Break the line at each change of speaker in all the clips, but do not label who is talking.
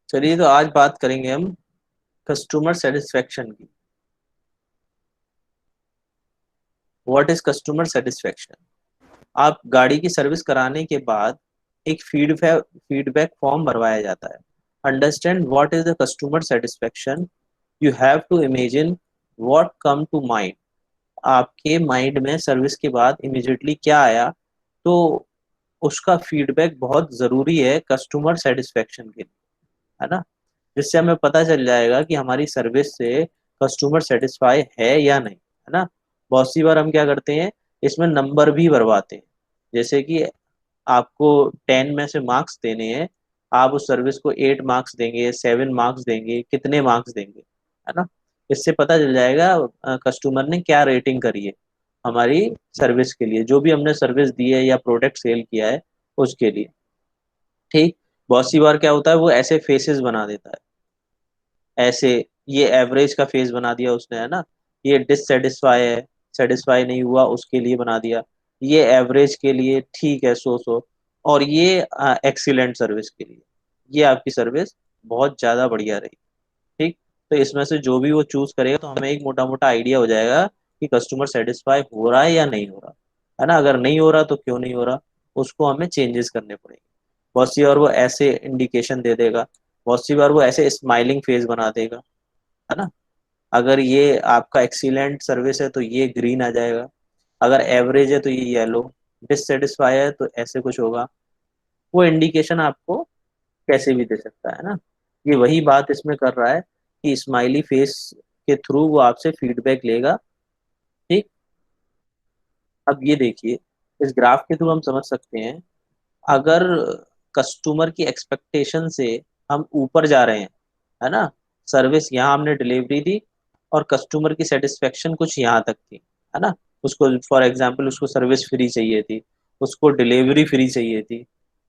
चलिए, तो आज बात करेंगे हम कस्टमर सेटिस्फेक्शन की। What is customer satisfaction? आप गाड़ी की सर्विस कराने के बाद एक फीडबैक फॉर्म भरवाया जाता है। Understand what is the customer satisfaction. You have to imagine what come to mind. आपके माइंड में सर्विस के बाद इमिजिएटली क्या आया, तो उसका फीडबैक बहुत जरूरी है कस्टमर सेटिस्फेक्शन के लिए, है ना। जिससे हमें पता चल जाएगा कि हमारी सर्विस से कस्टमर सेटिस्फाई है या नहीं, है ना। बहुत सी बार हम क्या करते हैं, इसमें नंबर भी भरवाते हैं। जैसे कि आपको 10 में से मार्क्स देने हैं, आप उस सर्विस को 8 मार्क्स देंगे, 7 मार्क्स देंगे, कितने मार्क्स देंगे, है ना। इससे पता चल जाएगा कस्टमर ने क्या रेटिंग करी है हमारी सर्विस के लिए, जो भी हमने सर्विस दी है या प्रोडक्ट सेल किया है उसके लिए। ठीक। बहुत सी बार क्या होता है, वो ऐसे फेसेस बना देता है, ऐसे, ये एवरेज का फेस बना दिया उसने, है ना। ये डिससेटिस्फाई है, सेटिस्फाई नहीं हुआ उसके लिए बना दिया। ये एवरेज के लिए ठीक है, सो सो। और ये एक्सीलेंट सर्विस के लिए, ये आपकी सर्विस बहुत ज़्यादा बढ़िया रही। ठीक। तो इसमें से जो भी वो चूज करेगा, तो हमें एक मोटा मोटा आइडिया हो जाएगा कि कस्टमर सेटिस्फाई हो रहा है या नहीं हो रहा, है ना। अगर नहीं हो रहा तो क्यों नहीं हो रहा, उसको हमें चेंजेस करने पड़ेंगे। बहुत सी बार वो ऐसे इंडिकेशन दे देगा, बहुत सी बार वो ऐसे स्माइलिंग फेस बना देगा, है ना। अगर ये आपका एक्सीलेंट सर्विस है तो ये ग्रीन आ जाएगा, अगर एवरेज है तो ये येलो, डिससेटिस्फाई है तो ऐसे कुछ होगा। वो इंडिकेशन आपको कैसे भी दे सकता है ना। ये वही बात इसमें कर रहा है कि स्माइली फेस के थ्रू वो आपसे फीडबैक लेगा। ठीक। अब ये देखिए, इस ग्राफ के थ्रू हम समझ सकते हैं, अगर कस्टमर की एक्सपेक्टेशन से हम ऊपर जा रहे हैं, है ना। सर्विस यहाँ हमने डिलीवरी दी और कस्टमर की सेटिस्फेक्शन कुछ यहाँ तक थी, है ना। उसको फॉर एग्जांपल उसको सर्विस फ्री चाहिए थी, उसको डिलीवरी फ्री चाहिए थी,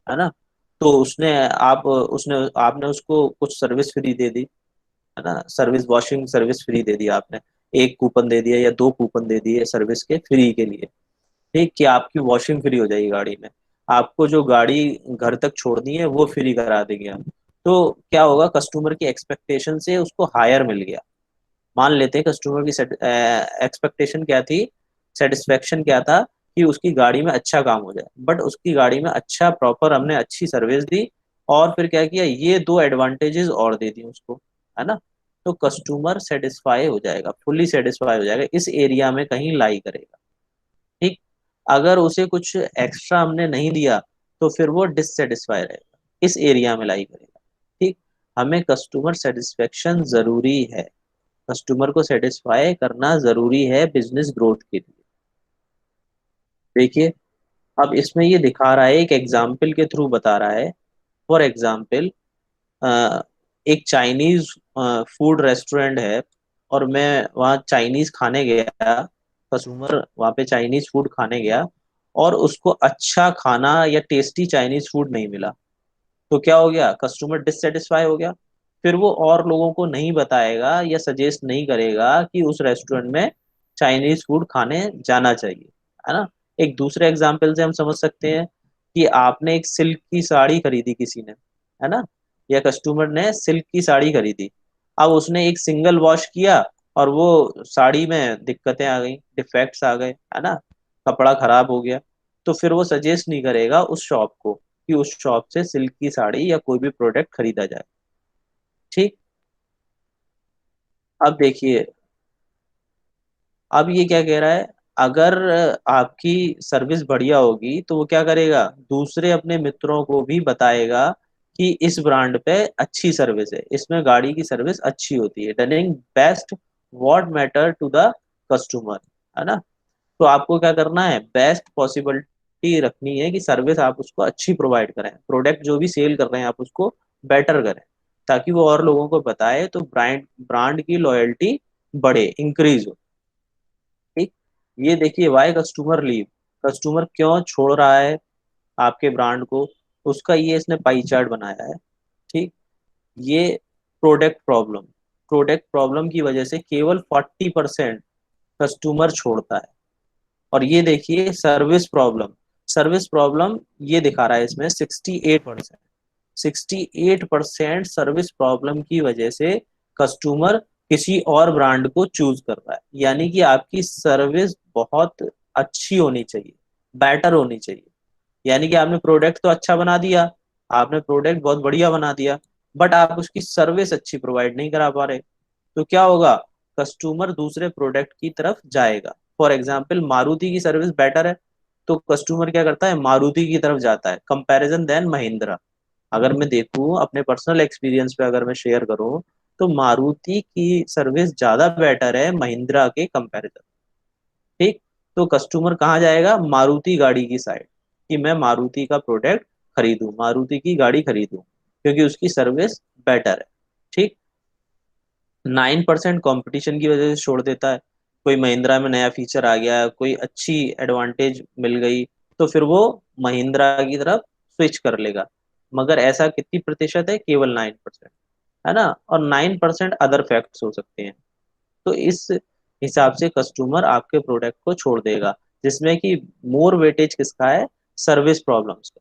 है ना। तो उसने आपने उसको कुछ सर्विस फ्री दे दी, है ना। सर्विस वॉशिंग सर्विस फ्री दे दी आपने, एक कूपन दे दिया या दो कूपन दे दिए सर्विस के फ्री के लिए। ठीक, कि आपकी वॉशिंग फ्री हो जाएगी गाड़ी में, आपको जो गाड़ी घर तक छोड़नी है वो फ्री करा देंगे हम। तो क्या होगा, कस्टमर की एक्सपेक्टेशन से उसको हायर मिल गया। मान लेते हैं कस्टमर की एक्सपेक्टेशन क्या थी, सेटिस्फेक्शन क्या था, कि उसकी गाड़ी में अच्छा काम हो जाए, बट उसकी गाड़ी में अच्छा प्रॉपर हमने अच्छी सर्विस दी, और फिर क्या किया, ये दो एडवांटेजेस और दे दी उसको, है ना। तो कस्टमर सेटिस्फाई हो जाएगा, फुल्ली सेटिस्फाई हो जाएगा, इस एरिया में कहीं लाई करेगा। ठीक। अगर उसे कुछ एक्स्ट्रा हमने नहीं दिया, तो फिर वो डिससेटिस्फाई रहेगा, इस एरिया में लाई करेगा। ठीक। हमें कस्टमर सेटिस्फेक्शन जरूरी है, कस्टमर को सेटिस्फाई करना जरूरी है बिजनेस ग्रोथ के लिए। देखिए, अब इसमें ये दिखा रहा है, एक एग्जाम्पल के थ्रू बता रहा है। फॉर एग्जाम्पल, एक चाइनीज फूड रेस्टोरेंट है, और मैं वहाँ चाइनीज खाने गया, कस्टमर वहाँ पे चाइनीज फूड खाने गया, और उसको अच्छा खाना या टेस्टी चाइनीज फूड नहीं मिला। तो क्या हो गया, कस्टमर डिससेटिस्फाई हो गया। फिर वो और लोगों को नहीं बताएगा या सजेस्ट नहीं करेगा कि उस रेस्टोरेंट में चाइनीज फूड खाने जाना चाहिए, है ना। एक दूसरे एग्जाम्पल से हम समझ सकते हैं कि आपने एक सिल्क की साड़ी खरीदी किसी ने, है ना, या कस्टमर ने सिल्क की साड़ी खरीदी। अब उसने एक सिंगल वॉश किया और वो साड़ी में दिक्कतें आ गई, डिफेक्ट्स आ गए, है ना, कपड़ा खराब हो गया। तो फिर वो सजेस्ट नहीं करेगा उस शॉप को कि उस शॉप से सिल्क की साड़ी या कोई भी प्रोडक्ट खरीदा जाए। ठीक। अब देखिए, अब ये क्या कह रहा है, अगर आपकी सर्विस बढ़िया होगी तो वो क्या करेगा, दूसरे अपने मित्रों को भी बताएगा कि इस ब्रांड पे अच्छी सर्विस है, इसमें गाड़ी की सर्विस अच्छी होती है, dunning best what matter to the customer, है ना। तो आपको क्या करना है, बेस्ट पॉसिबिलिटी रखनी है कि सर्विस आप उसको अच्छी प्रोवाइड करें, प्रोडक्ट जो भी सेल कर रहे हैं आप उसको बेटर करें, ताकि वो और लोगों को बताए, तो ब्रांड ब्रांड की लॉयल्टी बढ़े, इंक्रीज हो। ठीक। ये देखिए, वाई कस्टमर लीव, कस्टमर क्यों छोड़ रहा है आपके ब्रांड को, उसका ये इसने पाई चार्ट बनाया है। ठीक। ये प्रोडक्ट प्रॉब्लम, प्रोडक्ट प्रॉब्लम की वजह से केवल 40% कस्टमर छोड़ता है। और ये देखिए सर्विस प्रॉब्लम, सर्विस प्रॉब्लम ये दिखा रहा है इसमें 68%। 68% सर्विस प्रॉब्लम की वजह से कस्टमर किसी और ब्रांड को चूज कर रहा है। यानी कि आपकी सर्विस बहुत अच्छी होनी चाहिए, बेटर होनी चाहिए। यानी कि आपने प्रोडक्ट तो अच्छा बना दिया, आपने प्रोडक्ट बहुत बढ़िया बना दिया, बट आप उसकी सर्विस अच्छी प्रोवाइड नहीं करा पा रहे, तो क्या होगा, कस्टमर दूसरे प्रोडक्ट की तरफ जाएगा। फॉर एग्जाम्पल मारुति की सर्विस बेटर है, तो कस्टमर क्या करता है, मारुति की तरफ जाता है कंपैरिजन देन महिंद्रा। अगर मैं देखूं अपने पर्सनल एक्सपीरियंस पे, अगर मैं शेयर करूं, तो मारुति की सर्विस ज्यादा बेटर है महिंद्रा के कंपैरिजन। ठीक, तो कस्टमर कहाँ जाएगा, मारुति गाड़ी की साइड, कि मैं मारुति का प्रोडक्ट खरीदूं, मारुति की गाड़ी खरीदूं, क्योंकि उसकी सर्विस बेटर है। ठीक, 9% कंपटीशन की वजह से छोड़ देता है। कोई महिंद्रा में नया फीचर आ गया, कोई अच्छी एडवांटेज मिल गई, तो फिर वो महिंद्रा की तरफ स्विच कर लेगा। मगर ऐसा कितनी प्रतिशत है, केवल 9%, है ना। और 9% अदर फैक्ट्स हो सकते हैं। तो इस हिसाब से कस्टमर आपके प्रोडक्ट को छोड़ देगा, जिसमें कि मोर वेटेज किसका है, सर्विस प्रॉब्लम्स का।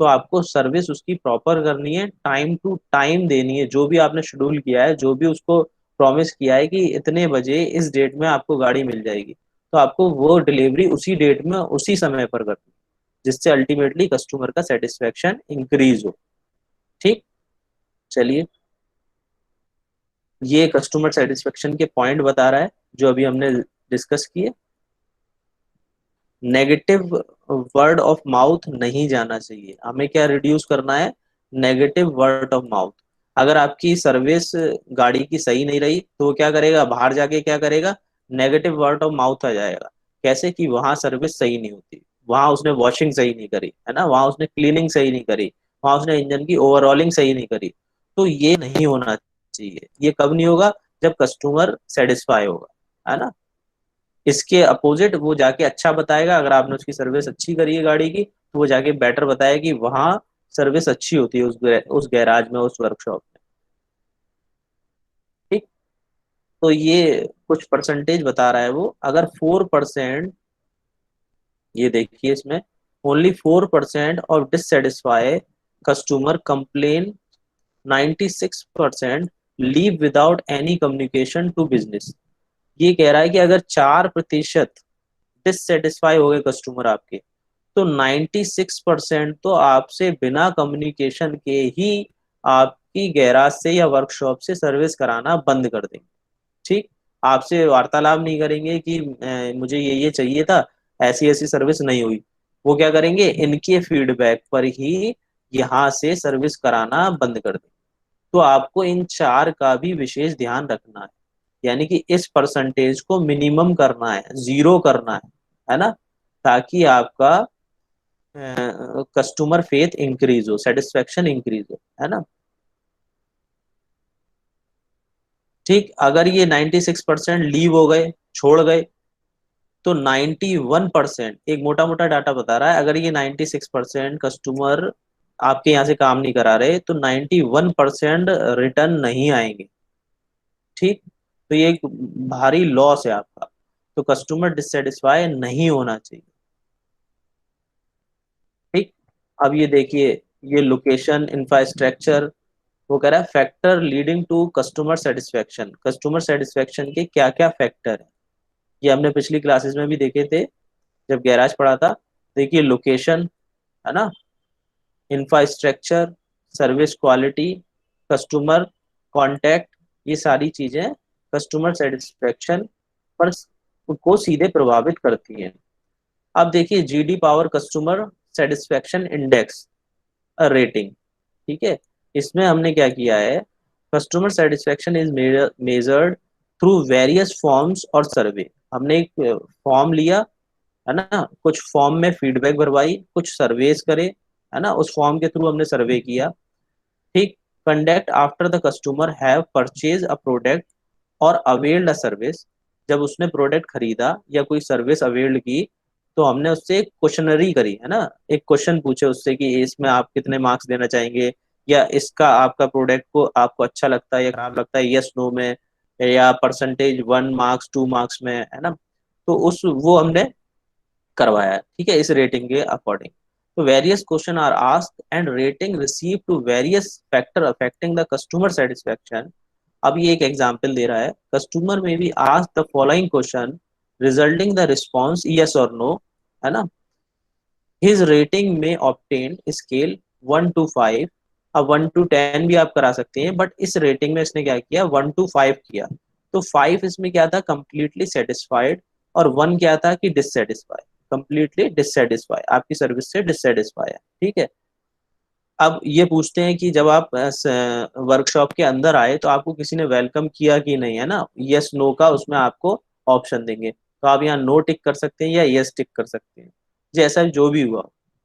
तो आपको सर्विस उसकी प्रॉपर करनी है, टाइम टू टाइम देनी है। जो भी आपने शेड्यूल किया है, जो भी उसको प्रॉमिस किया है कि इतने बजे इस डेट में आपको गाड़ी मिल जाएगी, तो आपको वो डिलीवरी उसी डेट में उसी समय पर करनी है, जिससे अल्टीमेटली कस्टमर का सेटिस्फेक्शन इंक्रीज हो। ठीक, चलिए, ये कस्टमर सेटिस्फेक्शन के पॉइंट बता रहा है जो अभी हमने डिस्कस किए। नेगेटिव वर्ड ऑफ माउथ नहीं जाना चाहिए, हमें क्या रिड्यूस करना है, नेगेटिव वर्ड ऑफ माउथ। अगर आपकी सर्विस गाड़ी की सही नहीं रही, तो वो क्या करेगा, बाहर जाके क्या करेगा, नेगेटिव वर्ड ऑफ माउथ आ जाएगा। कैसे, कि वहां सर्विस सही नहीं होती, वहां उसने वॉशिंग सही नहीं करी, है ना, वहां उसने क्लीनिंग सही नहीं करी, वहां उसने इंजन की ओवरऑलिंग सही नहीं करी। तो ये नहीं होना चाहिए। ये कब नहीं होगा, जब कस्टमर सेटिस्फाई होगा, है ना। इसके अपोजिट वो जाके अच्छा बताएगा, अगर आपने उसकी सर्विस अच्छी करी है गाड़ी की, तो वो जाके बेटर बताएगा कि वहाँ सर्विस अच्छी होती है उस गैराज में, उस वर्कशॉप में। ठीक, तो ये कुछ परसेंटेज बता रहा है वो। अगर 4%, ये देखिए इसमें, only 4% of dissatisfy customer complain, 96% leave without any communication to business. ये कह रहा है कि अगर 4% डिससेटिस्फाई हो गए कस्टमर आपके, तो 96% तो आपसे बिना कम्युनिकेशन के ही आपकी गैराज से या वर्कशॉप से सर्विस कराना बंद कर देंगे। ठीक, आपसे वार्तालाप नहीं करेंगे कि मुझे ये चाहिए था, ऐसी ऐसी सर्विस नहीं हुई। वो क्या करेंगे, इनके फीडबैक पर ही यहाँ से सर्विस कराना बंद कर देंगे। तो आपको इन चार का भी विशेष ध्यान रखना है, यानी कि इस परसेंटेज को मिनिमम करना है, जीरो करना है ना, ताकि आपका कस्टमर फेथ इंक्रीज हो, सेटिस्फेक्शन इंक्रीज हो, है ना। ठीक, अगर ये 96% लीव हो गए, छोड़ गए, तो 91%, एक मोटा मोटा डाटा बता रहा है, अगर ये 96% कस्टमर आपके यहाँ से काम नहीं करा रहे, तो 91% रिटर्न नहीं आएंगे। ठीक, तो ये एक भारी लॉस है आपका। तो कस्टमर डिससेटिस्फाई नहीं होना चाहिए। ठीक, अब ये देखिए, ये लोकेशन, इंफ्रास्ट्रक्चर, वो कह रहा है factor leading to customer satisfaction. Customer satisfaction के क्या क्या फैक्टर है, ये हमने पिछली क्लासेस में भी देखे थे जब गैराज पढ़ा था। देखिए, लोकेशन, है ना, infrastructure, service quality, customer contact, ये सारी चीजें कस्टमर सेटिस्फेक्शन पर को सीधे प्रभावित करती हैं। अब देखिए, GD power customer satisfaction index rating. ठीक है, इसमें हमने क्या किया है, customer satisfaction is measured through various forms और सर्वे। हमने एक फॉर्म लिया, है ना, कुछ फॉर्म में फीडबैक भरवाई, कुछ सर्वेस करे, है ना, उस फॉर्म के थ्रू हमने सर्वे किया। ठीक, conduct after the customer have purchase a product और अवेल्ड अ सर्विस। जब उसने प्रोडक्ट खरीदा या कोई सर्विस अवेल्ड की, तो हमने उससे एक क्वेश्चनरी करी, है ना, एक क्वेश्चन पूछे उससे कि इसमें आप कितने मार्क्स देना चाहेंगे, या इसका आपका प्रोडक्ट को आपको अच्छा लगता है या खराब लगता है, यस नो में, या परसेंटेज 1 मार्क्स 2 मार्क्स में, है ना। तो उस वो हमने करवाया है, ठीक है, इस रेटिंग के अकॉर्डिंग। तो various question are asked and rating receive to various factor affecting the customer satisfaction. अब ये एक एग्जांपल दे रहा है, कस्टमर में be ask the following question resulting the response yes और नो, है ना। हिज रेटिंग में ऑब्टेन स्केल 1 to 5। अब 1 to 10 भी आप करा सकते हैं, बट इस रेटिंग में इसने क्या किया, 1 to 5 किया। तो 5 इसमें क्या था, कंप्लीटली सेटिस्फाइड, और 1 क्या था कि डिससेटिस्फाइड, कंप्लीटली डिससेटिस्फाई, आपकी सर्विस से डिससेटिस्फाई है, ठीक है। अब ये पूछते हैं कि जब आप वर्कशॉप के अंदर आए तो आपको किसी ने वेलकम किया कि नहीं, है ना, यस नो का उसमें आपको ऑप्शन देंगे, तो आप यहाँ नो टिक कर सकते हैं या यस टिक कर सकते हैं, जैसा जो भी हुआ,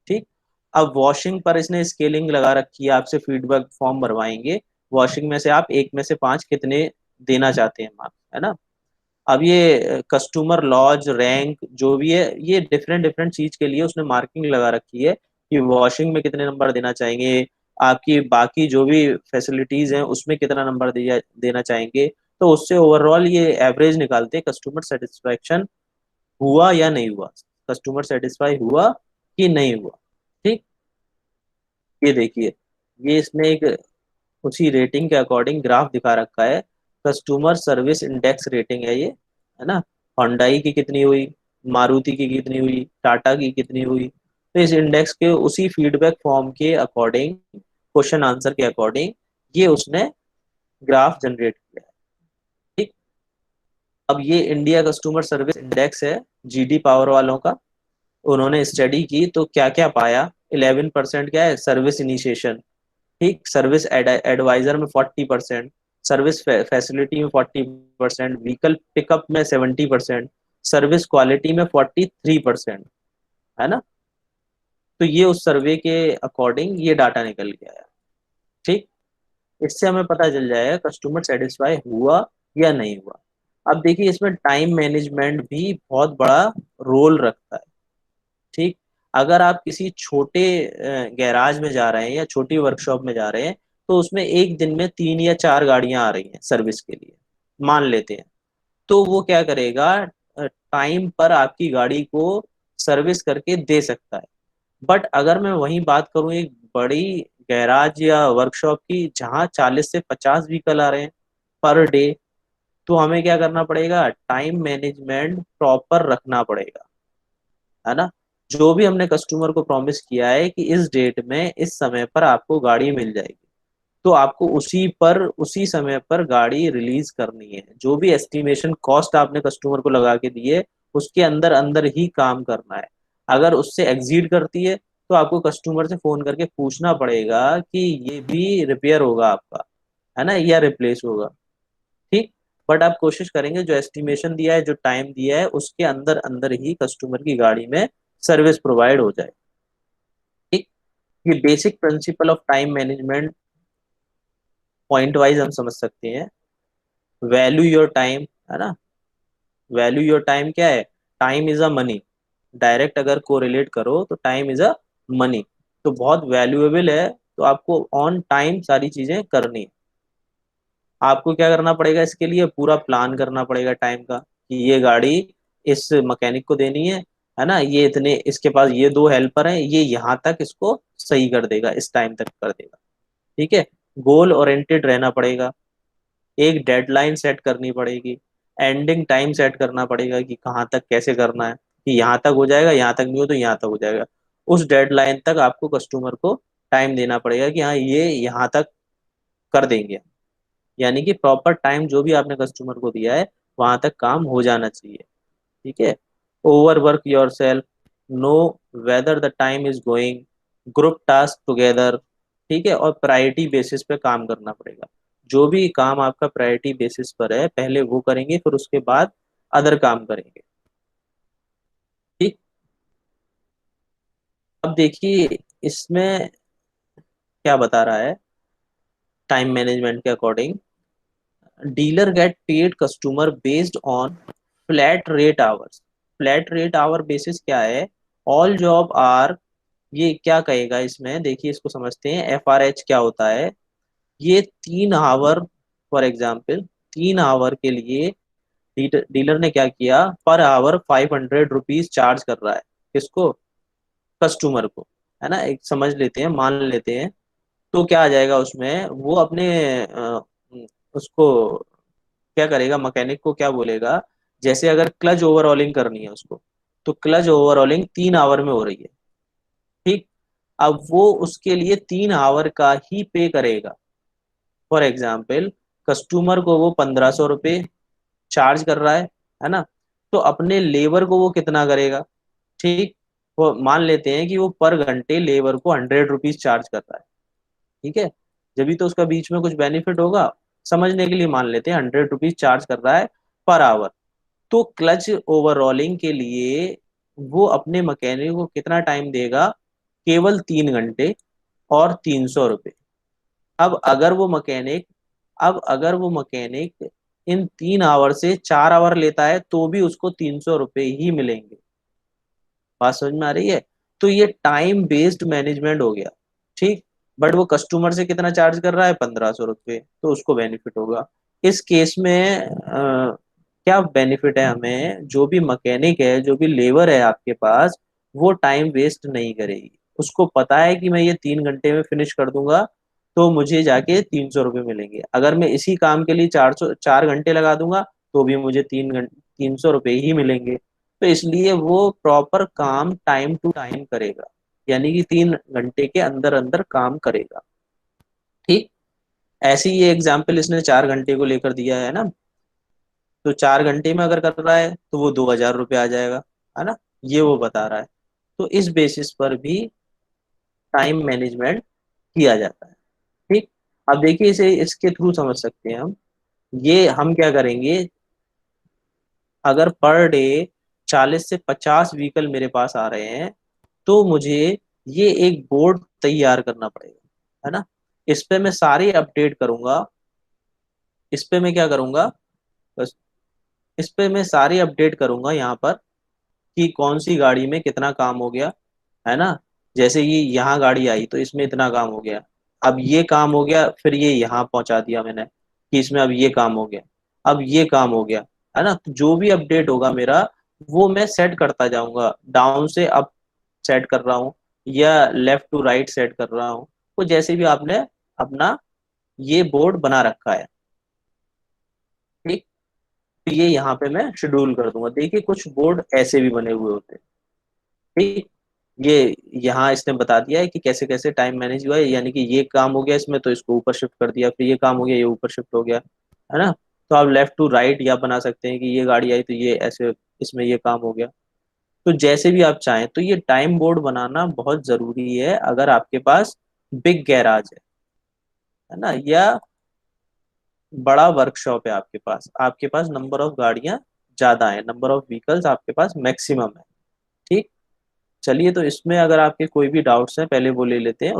ठीक। अब वॉशिंग पर इसने स्केलिंग लगा रखी है, आपसे फीडबैक फॉर्म भरवाएंगे, वॉशिंग में से आप 1 में से 5 कितने देना चाहते हैं मार्क्स, है ना। अब ये कस्टमर लॉज रैंक जो भी है, ये डिफरेंट डिफरेंट चीज के लिए उसने मार्किंग लगा रखी है कि वॉशिंग में कितने नंबर देना चाहेंगे, आपकी बाकी जो भी फैसिलिटीज हैं उसमें कितना नंबर दिया देना चाहेंगे। तो उससे ओवरऑल ये एवरेज निकालते हैं, कस्टमर सेटिस्फेक्शन हुआ या नहीं हुआ, कस्टमर सेटिस्फाई हुआ कि नहीं हुआ, ठीक। ये देखिए, ये इसने एक उसी रेटिंग के अकॉर्डिंग ग्राफ दिखा रखा है, कस्टमर सर्विस इंडेक्स रेटिंग है ये, है ना। होंडाई की कितनी हुई, मारुति की कितनी हुई, टाटा की कितनी हुई, तो इस इंडेक्स के उसी फीडबैक फॉर्म के अकॉर्डिंग, क्वेश्चन आंसर के अकॉर्डिंग ये उसने ग्राफ जनरेट किया है, ठीक। अब ये इंडिया कस्टमर सर्विस इंडेक्स है, जीडी पावर वालों का, उन्होंने स्टडी की तो क्या क्या पाया। 11% क्या है, सर्विस इनिशिएशन, ठीक, सर्विस एडवाइजर में 40%, सर्विस फैसिलिटी में 40%, व्हीकल पिकअप में 70%, सर्विस क्वालिटी में 43%, है ना। तो ये उस सर्वे के अकॉर्डिंग ये डाटा निकल के आया, ठीक। इससे हमें पता चल जाएगा कस्टमर सेटिस्फाई हुआ या नहीं हुआ। अब देखिए, इसमें टाइम मैनेजमेंट भी बहुत बड़ा रोल रखता है, ठीक। अगर आप किसी छोटे गैराज में जा रहे हैं या छोटी वर्कशॉप में जा रहे हैं, तो उसमें एक दिन में 3 या 4 गाड़ियां आ रही हैं सर्विस के लिए, मान लेते हैं, तो वो क्या करेगा, टाइम पर आपकी गाड़ी को सर्विस करके दे सकता है। बट अगर मैं वही बात करूं एक बड़ी गैराज या वर्कशॉप की, जहां 40 से 50 व्हीकल आ रहे हैं पर डे, तो हमें क्या करना पड़ेगा, टाइम मैनेजमेंट प्रॉपर रखना पड़ेगा, है ना। जो भी हमने कस्टमर को प्रॉमिस किया है कि इस डेट में इस समय पर आपको गाड़ी मिल जाएगी, तो आपको उसी पर उसी समय पर गाड़ी रिलीज करनी है। जो भी एस्टिमेशन कॉस्ट आपने कस्टमर को लगा के दी है, उसके अंदर अंदर ही काम करना है। अगर उससे एग्जीड करती है तो आपको कस्टमर से फोन करके पूछना पड़ेगा कि ये भी रिपेयर होगा आपका, है ना, या रिप्लेस होगा, ठीक। बट आप कोशिश करेंगे जो एस्टिमेशन दिया है, जो टाइम दिया है, उसके अंदर अंदर ही कस्टमर की गाड़ी में सर्विस प्रोवाइड हो जाए, ठीक। ये basic principle of time management point wise हम समझ सकते हैं। वैल्यू योर टाइम, है ना, वैल्यू योर टाइम क्या है, time is a money, direct अगर कोरिलेट करो तो टाइम इज अ मनी, तो बहुत वैल्यूएबल है, तो आपको ऑन टाइम सारी चीजें करनी है। आपको क्या करना पड़ेगा, इसके लिए पूरा प्लान करना पड़ेगा टाइम का, कि ये गाड़ी इस मैकेनिक को देनी है ना, ये इतने इसके पास ये 2 हेल्पर हैं, ये यहाँ तक इसको सही कर देगा, इस टाइम तक कर देगा, ठीक है। गोल ओरिएंटेड रहना पड़ेगा, एक डेडलाइन सेट करनी पड़ेगी, एंडिंग टाइम सेट करना पड़ेगा कि कहाँ तक कैसे करना है, कि यहाँ तक हो जाएगा, यहाँ तक नहीं हो तो यहाँ तक हो जाएगा। उस डेडलाइन तक आपको कस्टमर को टाइम देना पड़ेगा कि हाँ ये यहाँ तक कर देंगे, यानी कि प्रॉपर टाइम जो भी आपने कस्टमर को दिया है वहां तक काम हो जाना चाहिए, ठीक है। Over work your self, know whether the time is going, group task together, ठीक है, और प्रायोरिटी बेसिस पे काम करना पड़ेगा। जो भी काम आपका प्रायोरिटी बेसिस पर है पहले वो करेंगे, फिर उसके बाद अदर काम करेंगे, ठीक। अब देखिए इसमें क्या बता रहा है, टाइम मैनेजमेंट के according, dealer get paid customer based on flat rate hours. Flat rate hour basis क्या है, ऑल जॉब आर, ये क्या कहेगा इसमें, देखिए इसको समझते हैं, FRH क्या होता है। ये 3 आवर, फॉर एग्जाम्पल 3 आवर के लिए डीलर ने क्या किया, पर आवर 500 रुपीज चार्ज कर रहा है, किसको, कस्टमर को, है ना, एक समझ लेते हैं, मान लेते हैं, तो क्या आ जाएगा उसमें, वो अपने उसको क्या करेगा, मैकेनिक को क्या बोलेगा, जैसे अगर क्लच ओवरऑलिंग करनी है उसको, तो क्लच ओवरऑलिंग 3 आवर में हो रही है, ठीक। अब वो उसके लिए 3 आवर का ही पे करेगा। फॉर एग्जाम्पल, कस्टमर को वो 1500 रुपये चार्ज कर रहा है ना, तो अपने लेबर को वो कितना करेगा, ठीक। वो मान लेते हैं कि वो पर घंटे लेबर को 100 रुपीज चार्ज कर रहा है, ठीक है। जब भी तो उसका बीच में कुछ बेनिफिट होगा, समझने के लिए मान लेते हैं 100 रुपीज चार्ज कर रहा है पर आवर। तो क्लच ओवरऑलिंग के लिए वो अपने मैकेनिक को कितना टाइम देगा, केवल 3 घंटे और 300 रुपये। अब अगर वो मैकेनिक अब अगर वो मैकेनिक इन 3 आवर से 4 आवर लेता है तो भी उसको 300 रुपये ही मिलेंगे। बात समझ में आ रही है? तो ये टाइम बेस्ड मैनेजमेंट हो गया, ठीक। बट वो कस्टमर से कितना चार्ज कर रहा है, 1500 रुपये, तो उसको बेनिफिट होगा। इस केस में क्या बेनिफिट है हमें, जो भी मैकेनिक है, जो भी लेबर है आपके पास, वो टाइम वेस्ट नहीं करेगी। उसको पता है कि मैं ये 3 घंटे में फिनिश कर दूंगा, तो मुझे जाके 300 रुपये मिलेंगे। अगर मैं इसी काम के लिए 4 घंटे लगा दूंगा, तो भी मुझे 300 रुपये ही मिलेंगे। तो इसलिए वो प्रॉपर काम टाइम टू टाइम करेगा, यानी कि 3 घंटे के अंदर अंदर काम करेगा, ठीक। ऐसे ही ये एग्जाम्पल इसने 4 घंटे को लेकर दिया है ना, तो 4 घंटे में अगर कर रहा है तो वो 2000 रुपये आ जाएगा, है ना, ये वो बता रहा है। तो इस बेसिस पर भी टाइम मैनेजमेंट किया जाता है, ठीक। अब देखिए, इसे इसके थ्रू समझ सकते हैं हम। ये हम क्या करेंगे, अगर पर डे 40 से 50 व्हीकल मेरे पास आ रहे हैं, तो मुझे ये एक बोर्ड तैयार करना पड़ेगा, है ना। इस पे मैं सारे अपडेट करूंगा। इस पे मैं क्या करूंगा, बस इस पे मैं सारे अपडेट करूंगा यहाँ पर, कि कौन सी गाड़ी में कितना काम हो गया, है ना। जैसे ये यहाँ गाड़ी आई तो इसमें इतना काम हो गया, अब ये काम हो गया, फिर ये यहाँ पहुंचा दिया मैंने कि इसमें अब ये काम हो गया, अब ये काम हो गया, है ना। तो जो भी अपडेट होगा मेरा, वो मैं सेट करता जाऊंगा, डाउन से अप सेट कर रहा हूँ, या लेफ्ट टू राइट सेट कर रहा हूँ। तो जैसे भी आपने अपना ये बोर्ड बना रखा है, ठीक। तो ये यहाँ पे मैं शेड्यूल कर दूंगा। देखिए, कुछ बोर्ड ऐसे भी बने हुए होते हैं, ठीक। ये यहाँ इसने बता दिया है कि कैसे कैसे टाइम मैनेज हुआ है, यानी कि ये काम हो गया इसमें तो इसको ऊपर शिफ्ट कर दिया, फिर ये काम हो गया, ये ऊपर शिफ्ट हो गया, है ना। तो आप लेफ्ट टू राइट या बना सकते हैं कि ये गाड़ी आई तो ये ऐसे, इसमें ये काम हो गया। तो जैसे भी आप चाहें, तो ये टाइम बोर्ड बनाना बहुत जरूरी है अगर आपके पास बिग गैराज है ना, या बड़ा वर्कशॉप है आपके पास नंबर ऑफ गाड़ियां ज्यादा है, नंबर ऑफ व्हीकल्स आपके पास मैक्सिमम है, ठीक। चलिए, तो इसमें अगर आपके कोई भी डाउट्स हैं, पहले वो ले लेते हैं।